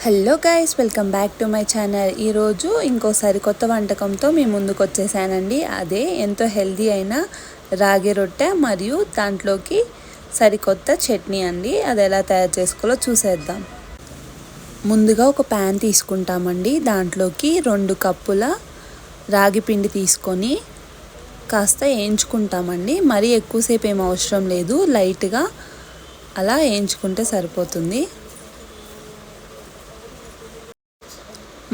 Hello guys, welcome back to my channel. ఈరోజు ఇంకోసారి కొత్త వంటకంతో మీ ముందుకు వచ్చేసానండి. అదే ఎంతో హెల్దీ అయిన రాగి రొట్టె మరియు దాంట్లోకి సరికొత్త చట్నీ అండి. అది ఎలా తయారు చేసుకోవాలో చూసేద్దాం. ముందుగా ఒక ప్యాన్ తీసుకుంటామండి. దాంట్లోకి 2 కప్పుల రాగి పిండి తీసుకొని కాస్త వేయించుకుంటామండి. మరీ ఎక్కువసేపు ఏం అవసరం లేదు, లైట్గా అలా వేయించుకుంటే సరిపోతుంది.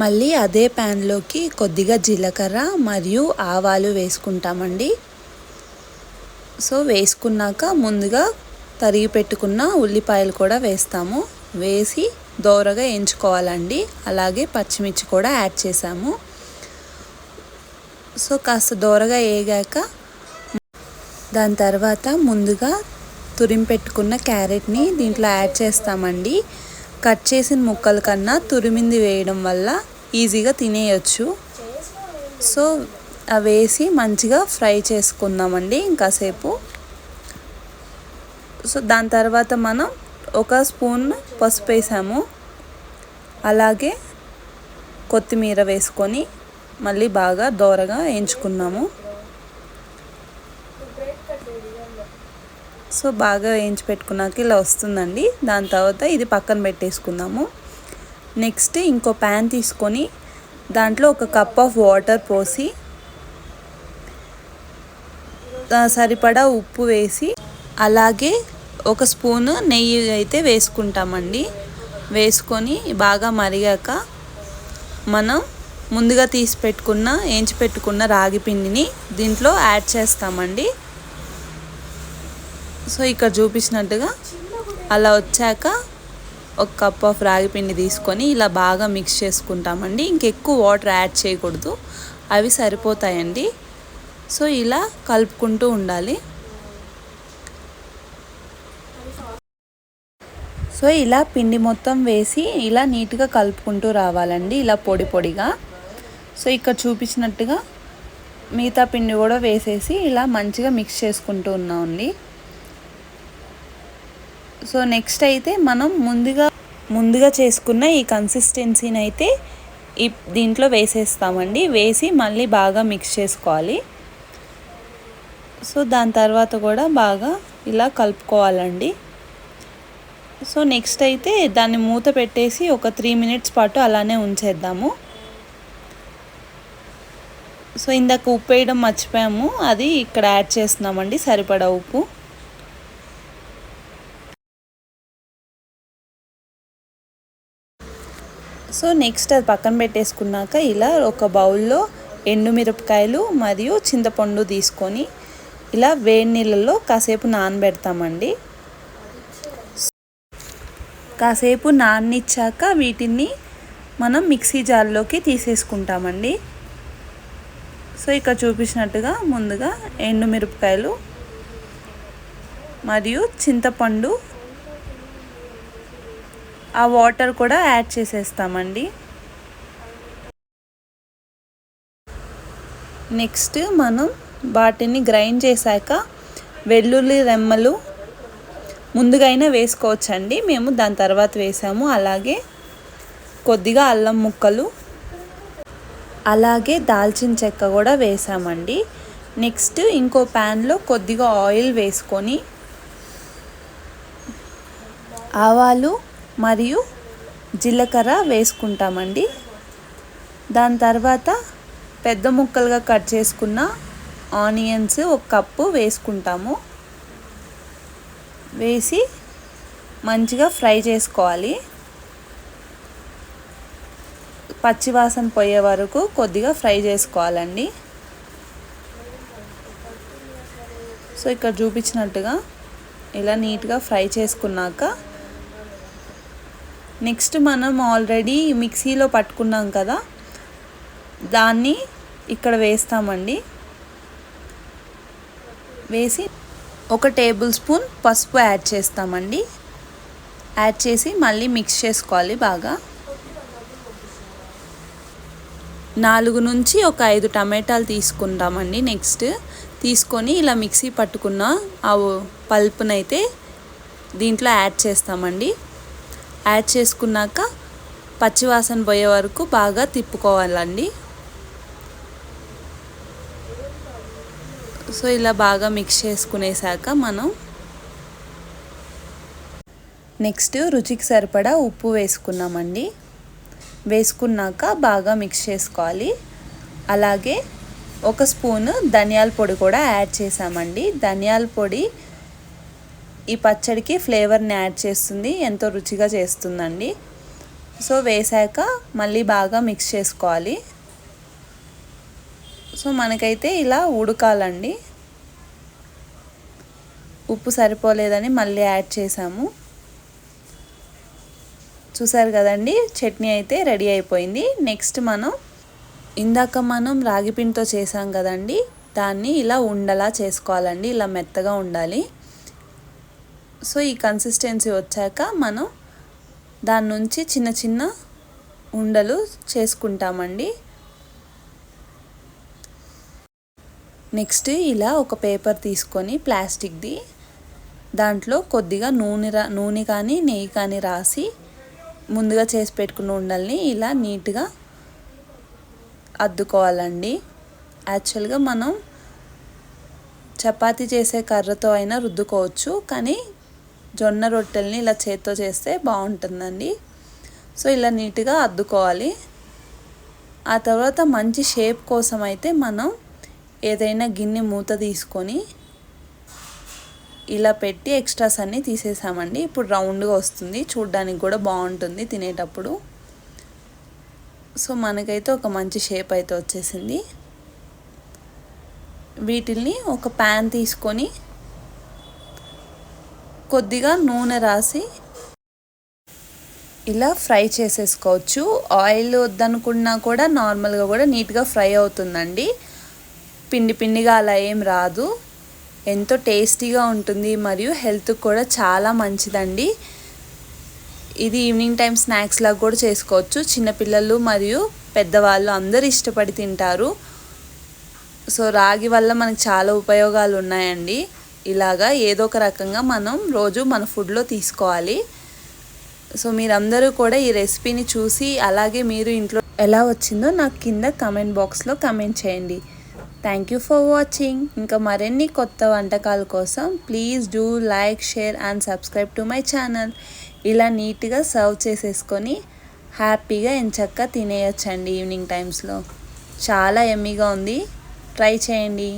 మళ్ళీ అదే ప్యాన్లోకి కొద్దిగా జీలకర్ర మరియు ఆవాలు వేసుకుంటామండి. సో వేసుకున్నాక ముందుగా తరిగి పెట్టుకున్న ఉల్లిపాయలు కూడా వేస్తాము. వేసి దోరగా వేయించుకోవాలండి. అలాగే పచ్చిమిర్చి కూడా యాడ్ చేసాము. సో కాస్త దోరగా వేగాక దాని తర్వాత ముందుగా తురిమి పెట్టుకున్న క్యారెట్ని దీంట్లో యాడ్ చేస్తామండి. కట్ చేసిన ముక్కల కన్నా తురిమింది వేయడం వల్ల ఈజీగా తినేయచ్చు. సో అవి వేసి మంచిగా ఫ్రై చేసుకుందామండి ఇంకాసేపు. సో దాని తర్వాత మనం 1 స్పూన్ పసుపు వేసాము. అలాగే కొత్తిమీర వేసుకొని మళ్ళీ బాగా దోరగా వేయించుకున్నాము. సో బాగా వేయించి పెట్టుకున్నాక ఇలా వస్తుందండి. దాని తర్వాత ఇది పక్కన పెట్టేసుకుందాము. నెక్స్ట్ ఇంకో ప్యాన్ తీసుకొని దాంట్లో 1 కప్ ఆఫ్ వాటర్ పోసి సరిపడా ఉప్పు వేసి అలాగే 1 స్పూన్ నెయ్యి అయితే వేసుకుంటామండి. వేసుకొని బాగా మరిగాక మనం ముందుగా తీసి పెట్టుకున్న వేయించి పెట్టుకున్న రాగి పిండిని దీంట్లో యాడ్ చేస్తామండి. సో ఇక్కడ చూపించినట్టుగా అలా వచ్చాక 1 కప్ ఆఫ్ రాగి పిండి తీసుకొని ఇలా బాగా మిక్స్ చేసుకుంటామండి. ఇంకెక్కువ వాటర్ యాడ్ చేయకూడదు, అవి సరిపోతాయండి. సో ఇలా కలుపుకుంటూ ఉండాలి. సో ఇలా పిండి మొత్తం వేసి ఇలా నీట్గా కలుపుకుంటూ రావాలండి, ఇలా పొడి పొడిగా. సో ఇక్కడ చూపించినట్టుగా మిగతా పిండి కూడా వేసేసి ఇలా మంచిగా మిక్స్ చేసుకుంటూ ఉన్నామండి. సో నెక్స్ట్ అయితే మనం ముందుగా చేసుకున్న ఈ కన్సిస్టెన్సీని అయితే దీంట్లో వేసేస్తామండి. వేసి మళ్ళీ బాగా మిక్స్ చేసుకోవాలి. సో దాని తర్వాత కూడా బాగా ఇలా కలుపుకోవాలండి. సో నెక్స్ట్ అయితే దాన్ని మూత పెట్టేసి ఒక 3 మినిట్స్ పాటు అలానే ఉంచేద్దాము. సో ఇందాక ఉప్పు వేయడం మర్చిపోయాము, అది ఇక్కడ యాడ్ చేస్తున్నామండి, సరిపడా ఉప్పు. సో నెక్స్ట్ అది పక్కన పెట్టేసుకున్నాక ఇలా ఒక బౌల్లో ఎండుమిరపకాయలు మరియు చింతపండు తీసుకొని ఇలా వేడి నీళ్ళల్లో కాసేపు నానబెడతామండి. కాసేపు నాననిచ్చాక వీటిని మనం మిక్సీ జార్లోకి తీసేసుకుంటామండి. సో ఇక్కడ చూపించినట్టుగా ముందుగా ఎండుమిరపకాయలు మరియు చింతపండు, ఆ వాటర్ కూడా యాడ్ చేసేస్తామండి. నెక్స్ట్ మనం వాటిని గ్రైండ్ చేశాక వెల్లుల్లి రెమ్మలు ముందుగా అయినా వేసుకోవచ్చండి, మేము దాని తర్వాత వేసాము. అలాగే కొద్దిగా అల్లం ముక్కలు, అలాగే దాల్చిన చెక్క కూడా వేసామండి. నెక్స్ట్ ఇంకో ప్యాన్లో కొద్దిగా ఆయిల్ వేసుకొని ఆవాలు మరియు జీలకర్ర వేసుకుంటామండి. దాని తర్వాత పెద్ద ముక్కలుగా కట్ చేసుకున్న ఆనియన్స్ 1 కప్పు వేసుకుంటాము. వేసి మంచిగా ఫ్రై చేసుకోవాలి. పచ్చివాసన పోయే వరకు కొద్దిగా ఫ్రై చేసుకోవాలండి. సో ఇక్కడ చూపించినట్టుగా ఇలా నీట్గా ఫ్రై చేసుకున్నాక నెక్స్ట్ మనం ఆల్రెడీ మిక్సీలో పట్టుకున్నాం కదా, దాన్ని ఇక్కడ వేస్తామండి. వేసి 1 టేబుల్ స్పూన్ పసుపు యాడ్ చేస్తామండి. యాడ్ చేసి మళ్ళీ మిక్స్ చేసుకోవాలి బాగా. 4 నుంచి ఒక 5 టమాటాలు తీసుకుంటామండి. నెక్స్ట్ తీసుకొని ఇలా మిక్సీ పట్టుకున్న ఆ పల్పునైతే దీంట్లో యాడ్ చేస్తామండి. యాడ్ చేసుకున్నాక పచ్చివాసన పోయే వరకు బాగా తిప్పుకోవాలండి. సో ఇలా బాగా మిక్స్ చేసుకునేసాక మనం నెక్స్ట్ రుచికి సరిపడా ఉప్పు వేసుకున్నామండి. వేసుకున్నాక బాగా మిక్స్ చేసుకోవాలి. అలాగే 1 స్పూను ధనియాల పొడి కూడా యాడ్ చేసామండి. ధనియాల పొడి ఈ పచ్చడికి ఫ్లేవర్ని యాడ్ చేస్తుంది, ఎంతో రుచిగా చేస్తుందండి. సో వేసాక మళ్ళీ బాగా మిక్స్ చేసుకోవాలి. సో మనకైతే ఇలా ఉడకాలండి. ఉప్పు సరిపోలేదని మళ్ళీ యాడ్ చేసాము. చూసారు కదండి, చట్నీ అయితే రెడీ అయిపోయింది. నెక్స్ట్ ఇందాక మనం రాగి పిండితో చేసాం కదండి, దాన్ని ఇలా ఉండలా చేసుకోవాలండి. ఇలా మెత్తగా ఉండాలి. సో ఈ కన్సిస్టెన్సీ వచ్చాక మనం దాని నుంచి చిన్న చిన్న ఉండలు చేసుకుంటామండి. నెక్స్ట్ ఇలా ఒక పేపర్ తీసుకొని ప్లాస్టిక్ది, దాంట్లో కొద్దిగా నూనె కానీ నెయ్యి కానీ రాసి ముందుగా చేసి పెట్టుకున్న ఉండల్ని ఇలా నీట్గా అద్దుకోవాలండి. యాక్చువల్గా మనం చపాతీ చేసే కర్రతో అయినా రుద్దుకోవచ్చు, కానీ జొన్న రొట్టెల్ని ఇలా చేత్తో చేస్తే బాగుంటుందండి. సో ఇలా నీట్గా అద్దుకోవాలి. ఆ తర్వాత మంచి షేప్ కోసం అయితే మనం ఏదైనా గిన్నె మూత తీసుకొని ఇలా పెట్టి ఎక్స్ట్రాస్ అన్నీ తీసేసామండి. ఇప్పుడు రౌండ్గా వస్తుంది, చూడ్డానికి కూడా బాగుంటుంది తినేటప్పుడు. సో మనకైతే ఒక మంచి షేప్ అయితే వచ్చేసింది. వీటిల్ని ఒక ప్యాన్ తీసుకొని కొద్దిగా నూనె రాసి ఇలా ఫ్రై చేసేసుకోవచ్చు. ఆయిల్ వద్దనుకున్నా కూడా నార్మల్గా కూడా నీట్గా ఫ్రై అవుతుందండి. పిండి పిండిగా అలా ఏం రాదు. ఎంతో టేస్టీగా ఉంటుంది మరియు హెల్త్కి కూడా చాలా మంచిదండి. ఇది ఈవినింగ్ టైం స్నాక్స్ లాగా కూడా చేసుకోవచ్చు. చిన్నపిల్లలు మరియు పెద్దవాళ్ళు అందరూ ఇష్టపడి తింటారు. సో రాగి వల్ల మనకు చాలా ఉపయోగాలు ఉన్నాయండి. ఇలాగా ఏదో ఒక రకంగా మనం రోజు మన ఫుడ్లో తీసుకోవాలి. సో మీరందరూ కూడా ఈ రెసిపీని చూసి అలాగే మీరు ఇంట్లో ఎలా వచ్చిందో నాకు కింద కమెంట్ బాక్స్లో కమెంట్ చేయండి. Thank you for watching. ఇంకా మరిన్ని కొత్త వంటకాల కోసం please do like, share and subscribe to my channel. ఇలా నీట్గా సర్వ్ చేసేసుకొని హ్యాపీగా ఎంచక్కా తినేయచ్చండి ఈవినింగ్ టైమ్స్లో. చాలా యమ్మీగా ఉంది, ట్రై చేయండి.